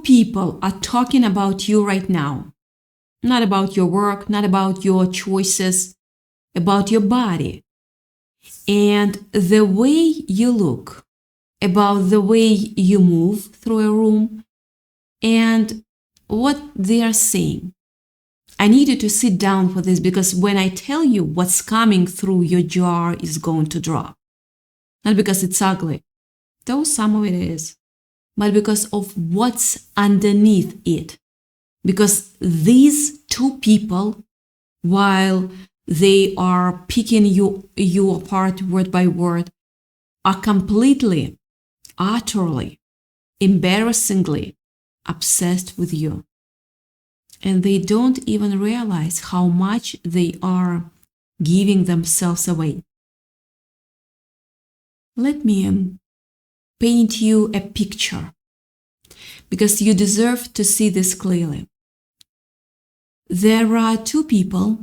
people are talking about you right now. Not about your work, not about your choices, about your body. And the way you look, about the way you move through a room, and what they are saying. I need you to sit down for this, because when I tell you what's coming through, your jaw is going to drop. Not because it's ugly, though some of it is, but because of what's underneath it. Because these two people, while they are picking you apart word by word, are completely, utterly, embarrassingly obsessed with you. And they don't even realize how much they are giving themselves away. Let me paint you a picture, because you deserve to see this clearly. There are two people,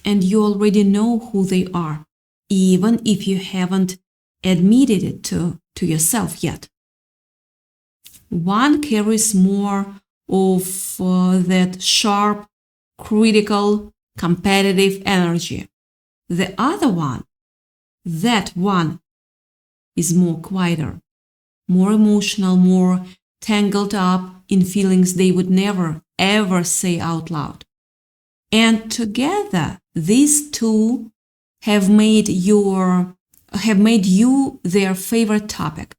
and you already know who they are, even if you haven't admitted it to yourself yet. One carries more of that sharp, critical, competitive energy. The other one, that one, is more quieter, more emotional, more tangled up in feelings they would never, ever say out loud. And together, these two have made you their favorite topic.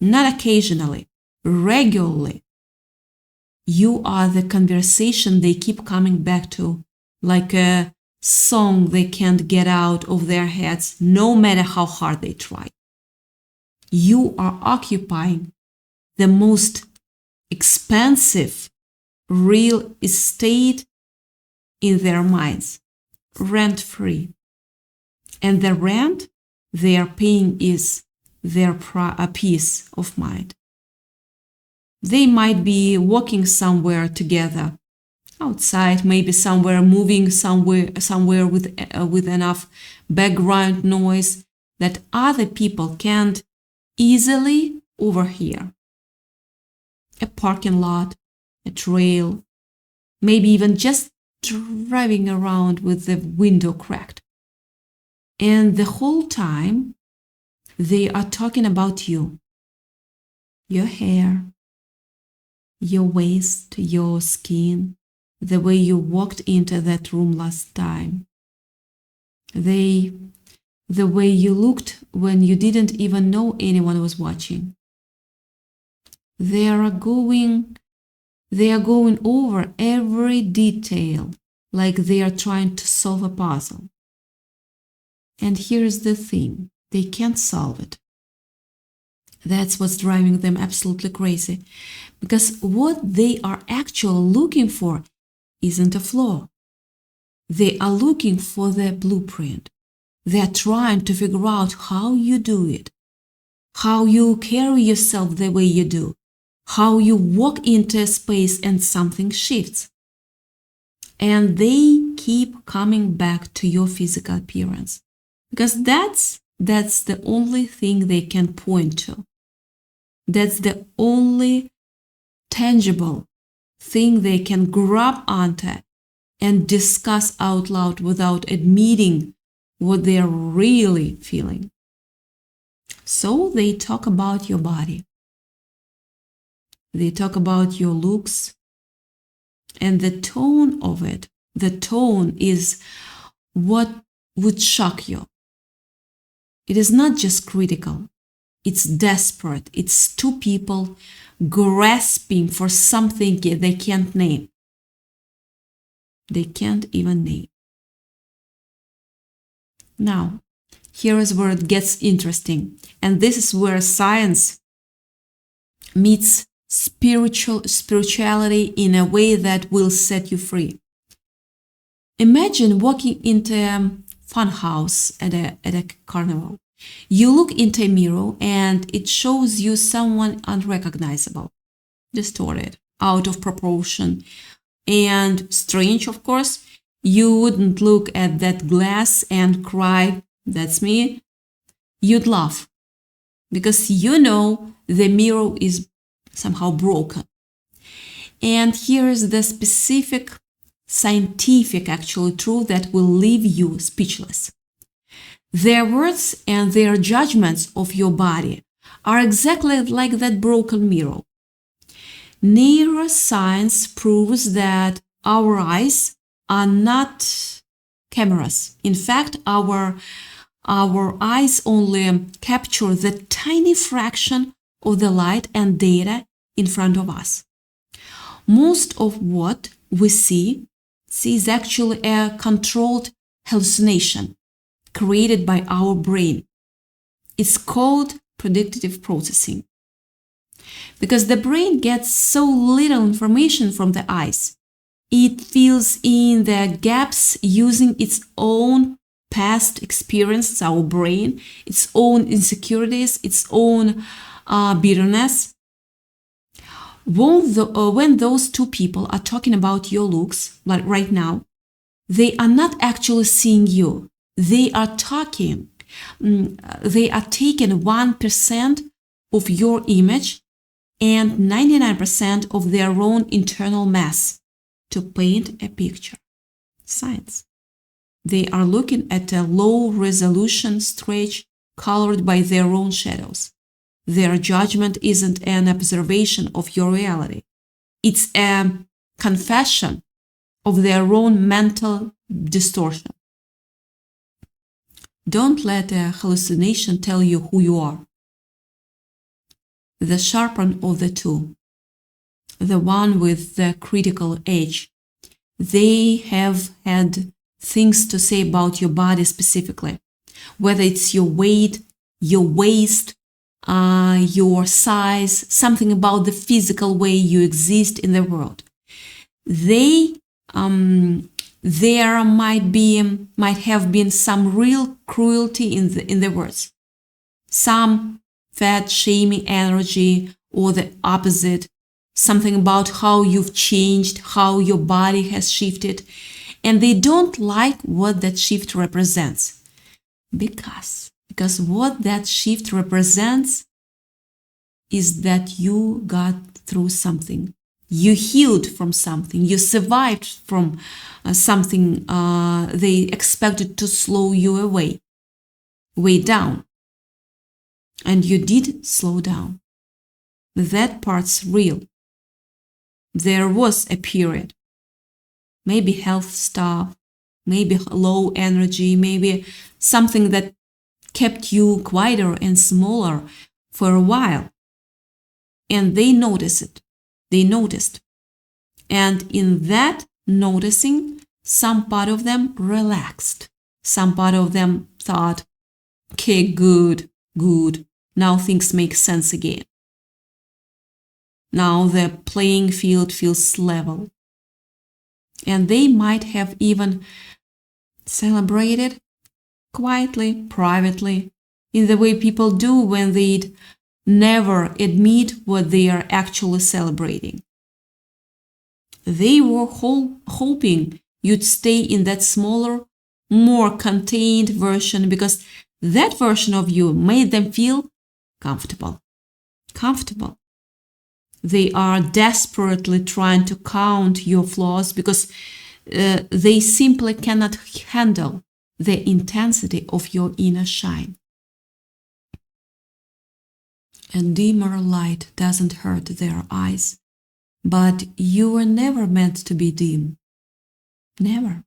Not occasionally, regularly. You are the conversation they keep coming back to, like a song they can't get out of their heads, no matter how hard they try. You are occupying the most expensive real estate in their minds, rent-free. And the rent they are paying is their peace of mind. They might be walking somewhere together, outside, maybe somewhere, moving somewhere with enough background noise that other people can't easily overhear. A parking lot, a trail, maybe even just driving around with the window cracked. And the whole time, they are talking about you, your hair, your waist, your skin, the way you walked into that room last time, the way you looked when you didn't even know anyone was watching. They are going over every detail like they are trying to solve a puzzle. And here's the thing, they can't solve it. That's what's driving them absolutely crazy. Because what they are actually looking for isn't a flaw. They are looking for the blueprint. They are trying to figure out how you do it, how you carry yourself the way you do, how you walk into a space and something shifts. And they keep coming back to your physical appearance. Because that's the only thing they can point to. That's the only tangible thing they can grab onto and discuss out loud without admitting what they're really feeling. So they talk about your body. They talk about your looks. And the tone of it, the tone is what would shock you. It is not just critical. It's desperate. It's two people grasping for something they can't name. They can't even name. Now, here is where it gets interesting. And this is where science meets spirituality in a way that will set you free. Imagine walking into a fun house at a carnival. You look into a mirror and it shows you someone unrecognizable, distorted, out of proportion, and strange, of course. You wouldn't look at that glass and cry, "That's me." You'd laugh because you know the mirror is somehow broken. And here is the specific scientific actually truth that will leave you speechless. Their words and their judgments of your body are exactly like that broken mirror. Neuroscience proves that our eyes are not cameras. In fact, our eyes only capture the tiny fraction of the light and data in front of us. Most of what we see is actually a controlled hallucination created by our brain. It's called predictive processing. Because the brain gets so little information from the eyes, it fills in the gaps using its own past experience, our brain, its own insecurities, its own bitterness. When those two people are talking about your looks, like right now, they are not actually seeing you. They are taking 1% of your image and 99% of their own internal mass to paint a picture. Science. They are looking at a low-resolution stretch colored by their own shadows. Their judgment isn't an observation of your reality. It's a confession of their own mental distortion. Don't let a hallucination tell you who you are. The sharper of the two, the one with the critical edge, they have had things to say about your body specifically, whether it's your weight, your waist, your size, something about the physical way you exist in the world. There might have been some real cruelty in the words, some fat shaming energy, or the opposite, something about how you've changed, how your body has shifted, and they don't like what that shift represents. Because what that shift represents is that you got through something. You healed from something. You survived from something they expected to slow you way down. And you did slow down. That part's real. There was a period, maybe health stuff, maybe low energy, maybe something that kept you quieter and smaller for a while. And they noticed it. They noticed. And in that noticing, some part of them relaxed. Some part of them thought, okay, good. Now things make sense again. Now the playing field feels level. And they might have even celebrated quietly, privately, in the way people do when they never admit what they are actually celebrating. They were hoping you'd stay in that smaller, more contained version because that version of you made them feel comfortable. They are desperately trying to count your flaws because they simply cannot handle the intensity of your inner shine. A dimmer light doesn't hurt their eyes, but you were never meant to be dim. Never.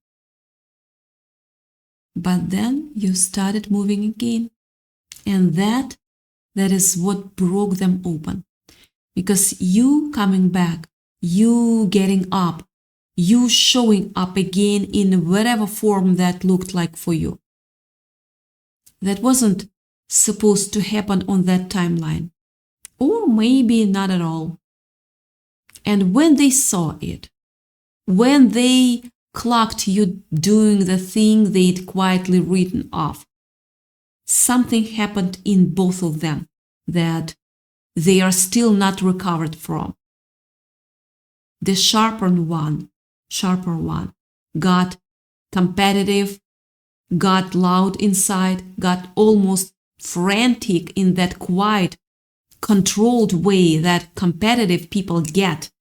But then you started moving again, and that is what broke them open. Because you coming back, you getting up, you showing up again in whatever form that looked like for you. That wasn't supposed to happen on that timeline. Or maybe not at all. And when they saw it, when they clocked you doing the thing they'd quietly written off, something happened in both of them that they are still not recovered from. The sharper one got competitive, got loud inside, got almost frantic in that quiet, controlled way that competitive people get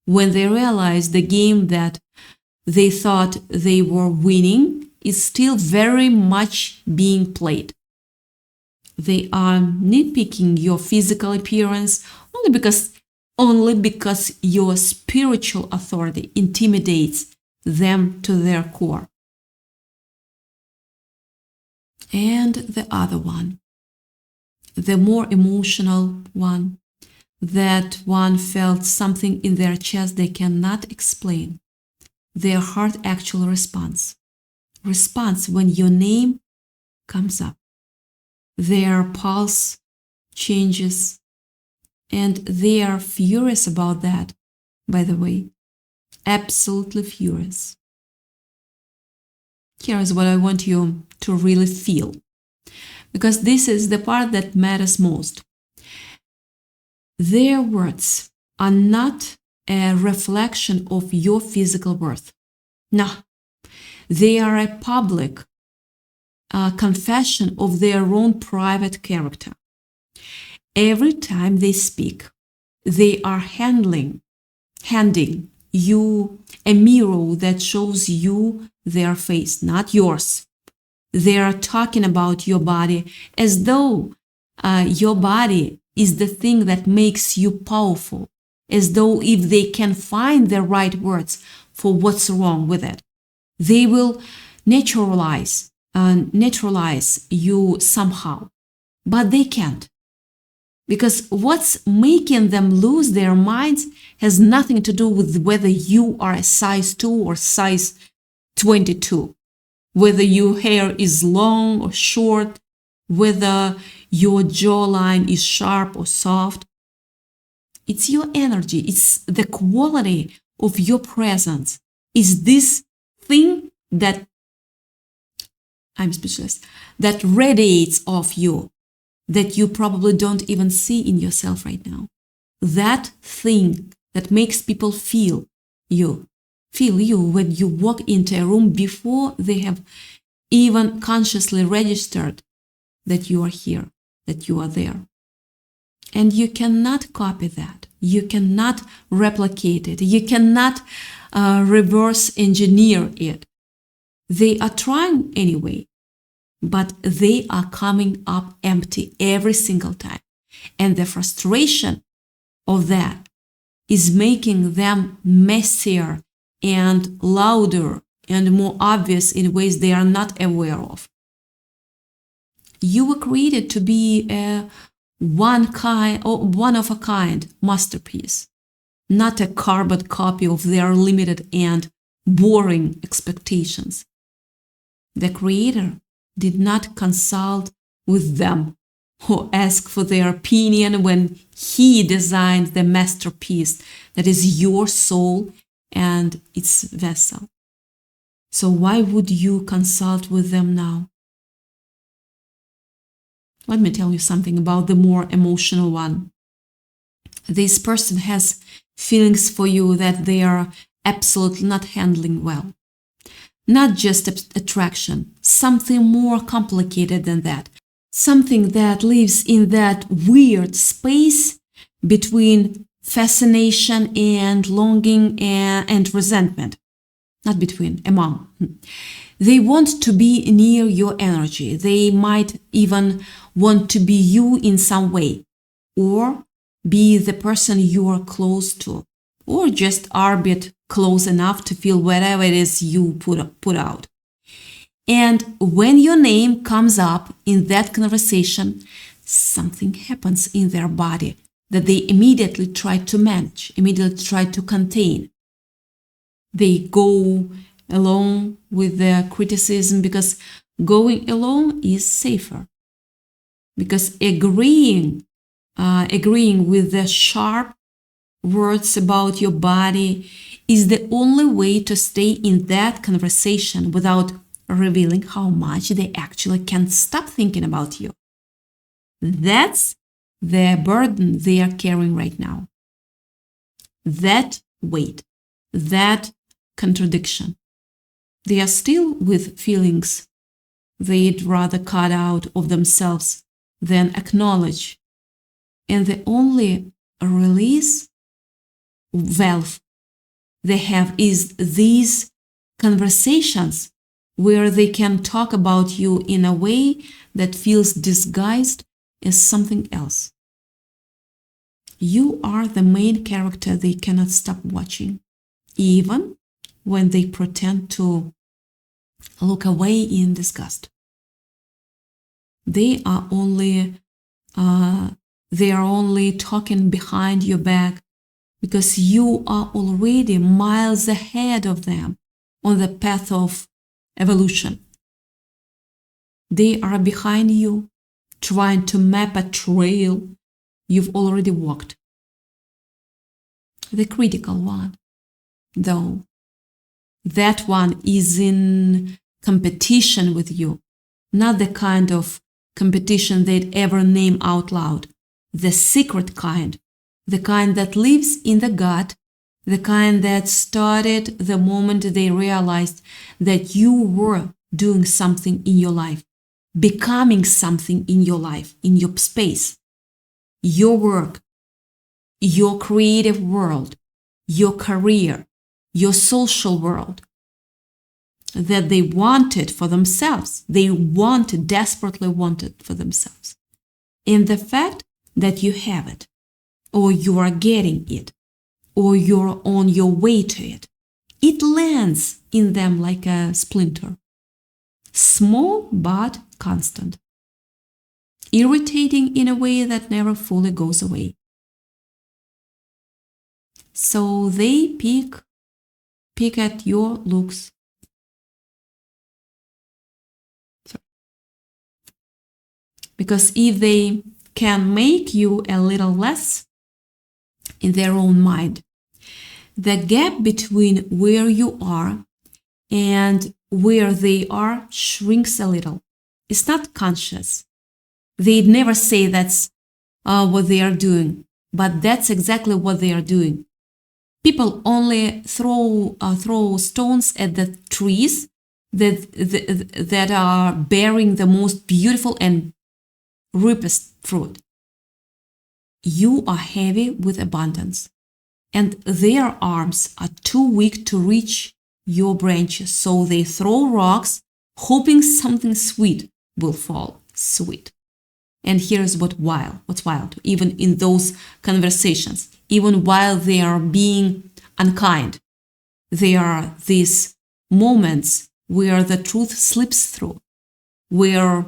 when they realize the game that they thought they were winning is still very much being played. They are nitpicking your physical appearance only because your spiritual authority intimidates them to their core. And the other one, the more emotional one, that one felt something in their chest they cannot explain. Their heart actually responds when your name comes up. Their pulse changes, and they are furious about that, by the way. Absolutely furious. Here is what I want you to really feel, because this is the part that matters most. Their words are not a reflection of your physical worth. No, they are a public confession of their own private character. Every time they speak, they are handing you a mirror that shows you their face, not yours. They are talking about your body as though your body is the thing that makes you powerful, as though if they can find the right words for what's wrong with it, they will naturalize you somehow. But they can't. Because what's making them lose their minds has nothing to do with whether you are a size 2 or size 22, whether your hair is long or short, whether your jawline is sharp or soft. It's your energy. It's the quality of your presence. Is this thing that, I'm speechless, that radiates off you, that you probably don't even see in yourself right now. That thing that makes people feel you when you walk into a room before they have even consciously registered that you are here, that you are there. And you cannot copy that. You cannot replicate it. You cannot reverse engineer it. They are trying anyway, but they are coming up empty every single time. And the frustration of that is making them messier and louder and more obvious in ways they are not aware of. You were created to be a one-of-a-kind masterpiece, not a carbon copy of their limited and boring expectations. The Creator did not consult with them or ask for their opinion when He designed the masterpiece that is your soul and its vessel. So why would you consult with them now? Let me tell you something about the more emotional one. This person has feelings for you that they are absolutely not handling well. Not just attraction, something more complicated than that. Something that lives in that weird space between fascination and longing and resentment. Not between, among. They want to be near your energy. They might even want to be you in some way, or be the person you are close to, or just orbit close enough to feel whatever it is you put out. And when your name comes up in that conversation, something happens in their body that they immediately try to manage, immediately try to contain. They go along with the criticism because going along is safer. Because agreeing with the sharp words about your body is the only way to stay in that conversation without revealing how much they actually can't stop thinking about you. That's the burden they are carrying right now. That weight, that contradiction. They are still with feelings they'd rather cut out of themselves than acknowledge. And the only release valve they have is these conversations where they can talk about you in a way that feels disguised as something else. You are the main character they cannot stop watching, even when they pretend to look away in disgust. They are only talking behind your back because you are already miles ahead of them on the path of evolution. They are behind you, trying to map a trail you've already walked. The critical one, though, that one is in competition with you, not the kind of competition they'd ever name out loud, the secret kind, the kind that lives in the gut, the kind that started the moment they realized that you were doing something in your life, becoming something in your life, in your space, your work, your creative world, your career, your social world, that they wanted for themselves. They desperately wanted for themselves. And the fact that you have it, or you are getting it, or you're on your way to it, it lands in them like a splinter. Small but constant. Irritating in a way that never fully goes away. So they pick at your looks. Because if they can make you a little less in their own mind, the gap between where you are and where they are shrinks a little. It's not conscious. They'd never say that's what they are doing, but that's exactly what they are doing. People only throw stones at the trees that are bearing the most beautiful and ripest fruit. You are heavy with abundance, and their arms are too weak to reach your branches, so they throw rocks, hoping something sweet will fall. Sweet. And here's what's wild, even in those conversations, even while they are being unkind, there are these moments where the truth slips through, where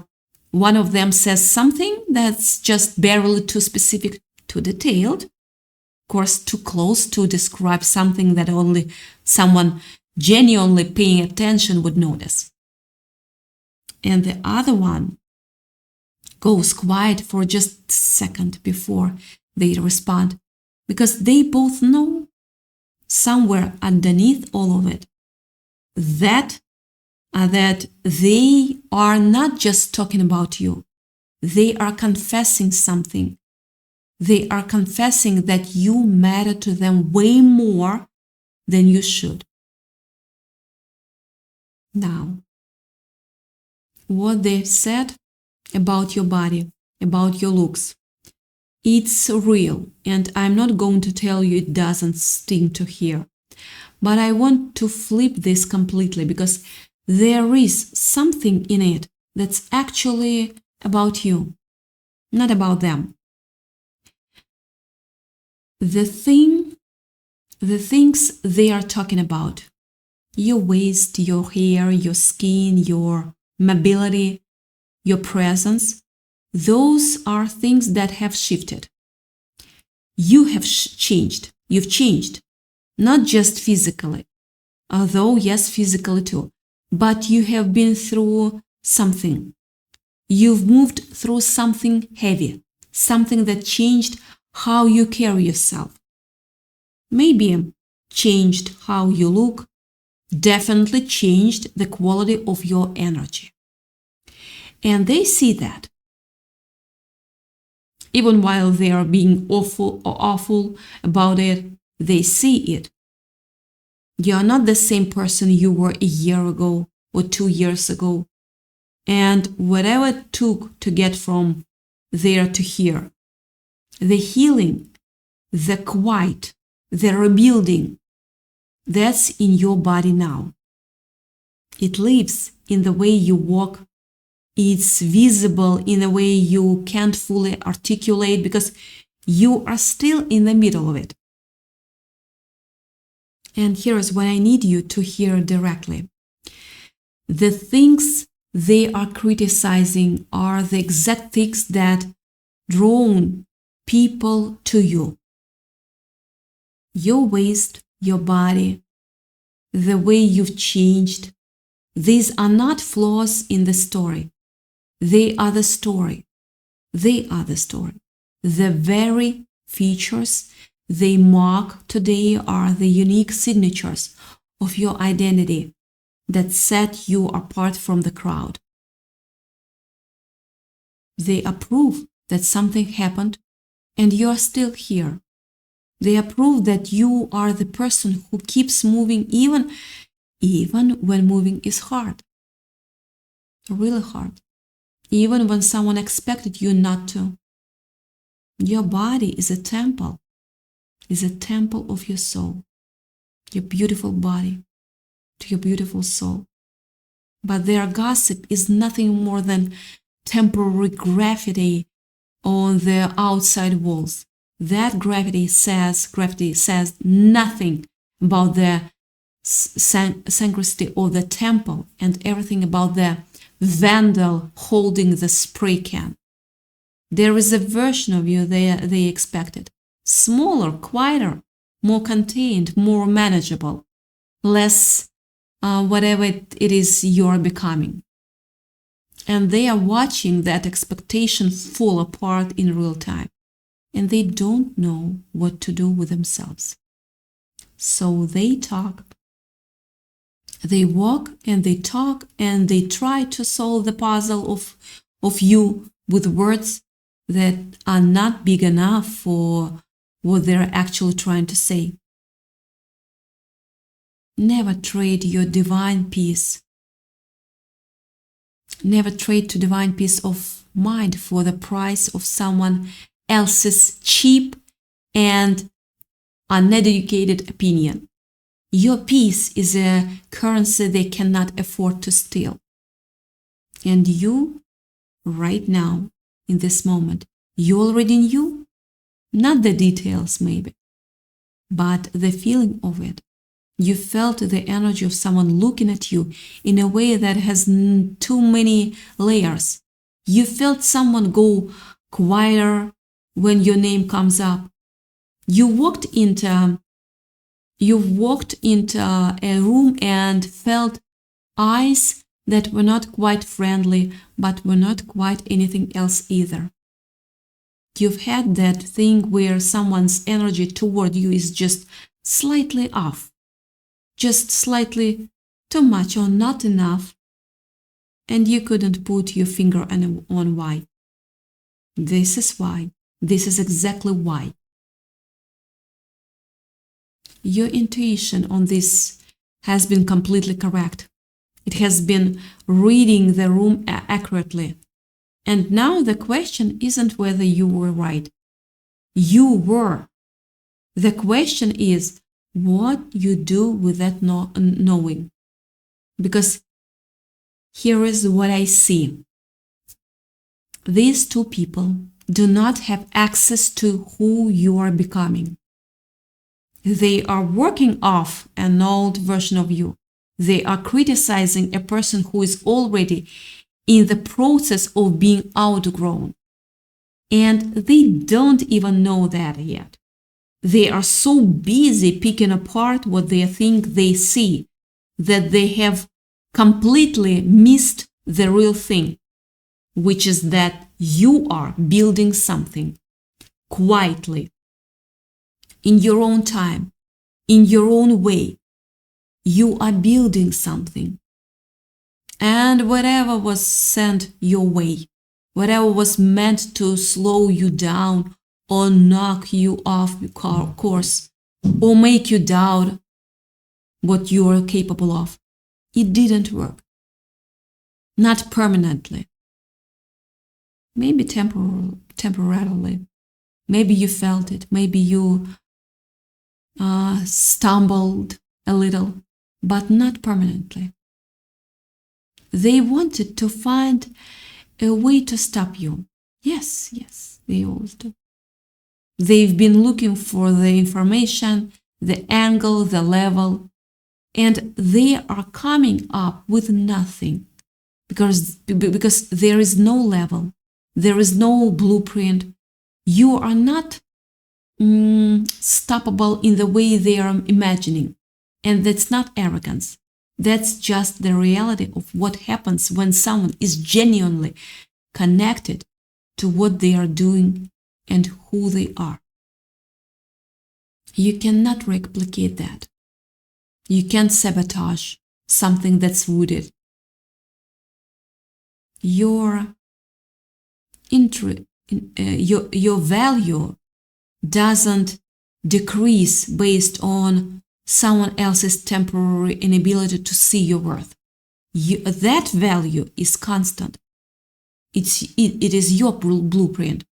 one of them says something that's just barely too specific, too detailed, of course, too close to describe something that only someone genuinely paying attention would notice. And the other one goes quiet for just a second before they respond, because they both know somewhere underneath all of it that they are not just talking about you. They are confessing something. They are confessing that you matter to them way more than you should. Now, what they said about your body, about your looks, it's real, and I'm not going to tell you it doesn't sting to hear. But I want to flip this completely, because there is something in it that's actually about you, not about them. The things they are talking about, your waist, your hair, your skin, your mobility, your presence, those are things that have shifted. You have changed. You've changed, not just physically, although yes, physically too, but you have been through something. You've moved through something heavy, something that changed how you carry yourself. Maybe changed how you look, definitely changed the quality of your energy. And they see that. Even while they are being awful about it, they see it. You are not the same person you were a year ago or 2 years ago. And whatever it took to get from there to here, the healing, the quiet, the rebuilding, That's in your body now. It lives in the way you walk. It's visible in a way you can't fully articulate because you are still in the middle of it. And here is what I need you to hear directly. The things they are criticizing are the exact things that drawn people to you. Your waist, your body, the way you've changed. These are not flaws in the story. They are the story. They are the story. The very features they mark today are the unique signatures of your identity that set you apart from the crowd. They are proof that something happened and you are still here. They are proof that you are the person who keeps moving even when moving is hard. Really hard. Even when someone expected you not to. Your body is a temple of your soul, your beautiful body, to your beautiful soul. But their gossip is nothing more than temporary graffiti on the outside walls. That graffiti says nothing about the sanctity of the temple and everything about the vandal holding the spray can. There is a version of you they expected. Smaller, quieter, more contained, more manageable, less whatever it is you're becoming. And they are watching that expectation fall apart in real time. And they don't know what to do with themselves. So they talk. They walk and they talk and they try to solve the puzzle of you with words that are not big enough for what they're actually trying to say. Never trade your divine peace. Never trade to divine peace of mind for the price of someone else's cheap and uneducated opinion. Your peace is a currency they cannot afford to steal. And you, right now, in this moment, you already knew, not the details maybe, but the feeling of it. You felt the energy of someone looking at you in a way that has too many layers. You felt someone go quieter when your name comes up. You walked into a room and felt eyes that were not quite friendly, but were not quite anything else either. You've had that thing where someone's energy toward you is just slightly off, just slightly too much or not enough, and you couldn't put your finger on why. This is why. This is exactly why. Your intuition on this has been completely correct. It has been reading the room accurately. And now the question isn't whether you were right. You were. The question is what you do with that knowing. Because here is what I see. These two people do not have access to who you are becoming. They are working off an old version of you. They are criticizing a person who is already in the process of being outgrown. And they don't even know that yet. They are so busy picking apart what they think they see that they have completely missed the real thing, which is that you are building something quietly, in your own time, in your own way. You are building something. And whatever was sent your way, whatever was meant to slow you down or knock you off your course or make you doubt what you are capable of, it didn't work. Not permanently. Maybe temporarily. Maybe you felt it. Maybe you stumbled a little, but not permanently. They wanted to find a way to stop you. Yes, they always do. They've been looking for the information, the angle, the level, and they are coming up with nothing because there is no level, there is no blueprint. You are not stoppable in the way they are imagining. And that's not arrogance. That's just the reality of what happens when someone is genuinely connected to what they are doing and who they are. You cannot replicate that. You can't sabotage something that's rooted. Your value doesn't decrease based on someone else's temporary inability to see your worth. That value is constant. It is your blueprint.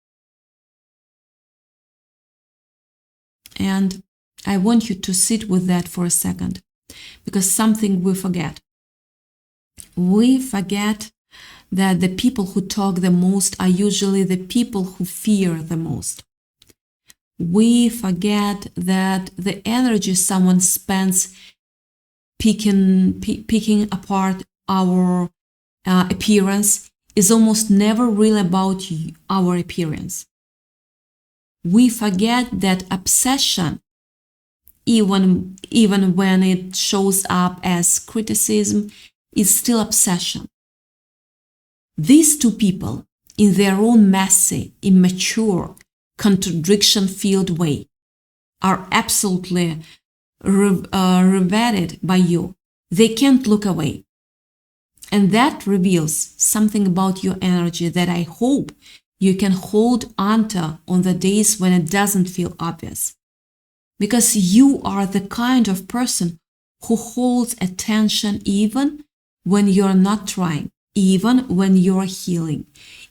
And I want you to sit with that for a second, because something we forget. We forget that the people who talk the most are usually the people who fear the most. We forget that the energy someone spends picking apart our appearance is almost never really about our appearance. We forget that obsession, even when it shows up as criticism, is still obsession. These two people, in their own messy, immature, contradiction-filled way, are absolutely riveted by you. They can't look away. And that reveals something about your energy that I hope you can hold onto on the days when it doesn't feel obvious. Because you are the kind of person who holds attention even when you're not trying, even when you're healing,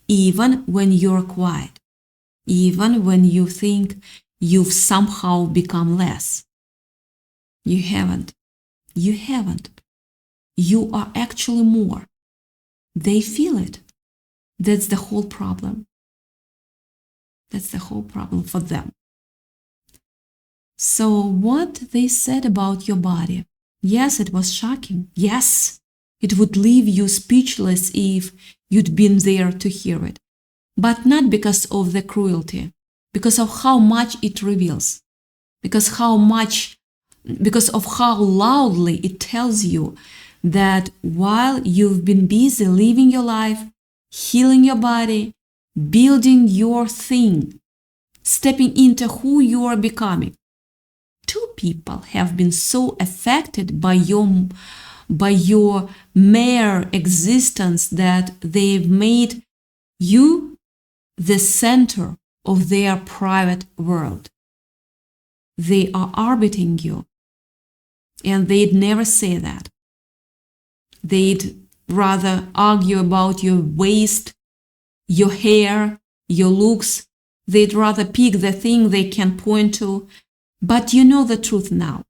even when you're quiet, even when you think you've somehow become less. You haven't. You haven't. You are actually more. They feel it. That's the whole problem. That's the whole problem for them. So what they said about your body, yes, it was shocking. Yes, it would leave you speechless if you'd been there to hear it. But not because of the cruelty, because of how much it reveals, because of how loudly it tells you that while you've been busy living your life, healing your body, building your thing, stepping into who you are becoming, two people have been so affected by your mere existence that they've made you the center of their private world. They are orbiting you, and they'd never say that. They'd rather argue about your waist, your hair, your looks. They'd rather pick the thing they can point to. But you know the truth now.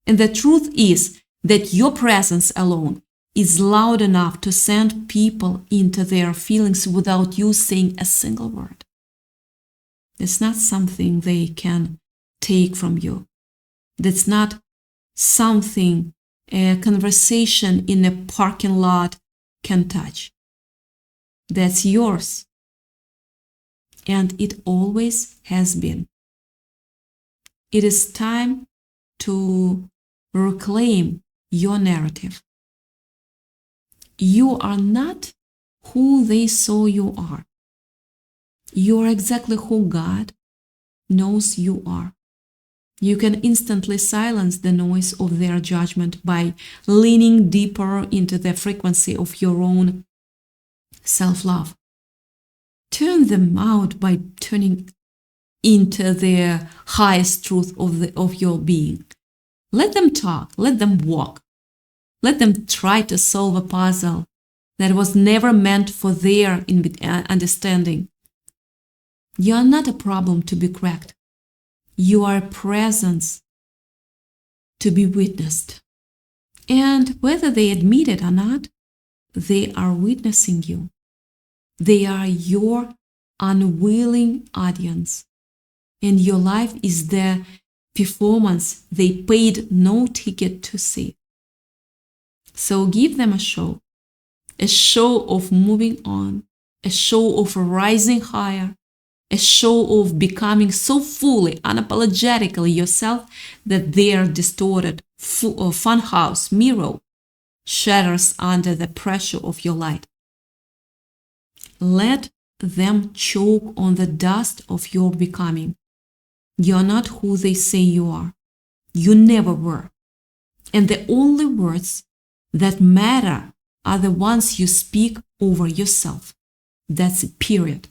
And the truth is that your presence alone is loud enough to send people into their feelings without you saying a single word. It's not something they can take from you. That's not something a conversation in a parking lot can touch. That's yours. And it always has been. It is time to reclaim your narrative. You are not who they saw you are. You are exactly who God knows you are. You can instantly silence the noise of their judgment by leaning deeper into the frequency of your own self-love. Turn them out by tuning into the highest truth of your being. Let them talk, let them walk. Let them try to solve a puzzle that was never meant for their understanding. You are not a problem to be cracked. You are a presence to be witnessed. And whether they admit it or not, they are witnessing you. They are your unwilling audience. And your life is the performance they paid no ticket to see. So give them a show of moving on, a show of rising higher, a show of becoming so fully, unapologetically yourself that their distorted funhouse mirror shatters under the pressure of your light. Let them choke on the dust of your becoming. You're not who they say you are. You never were. And the only words that matter are the ones you speak over yourself. That's it, period.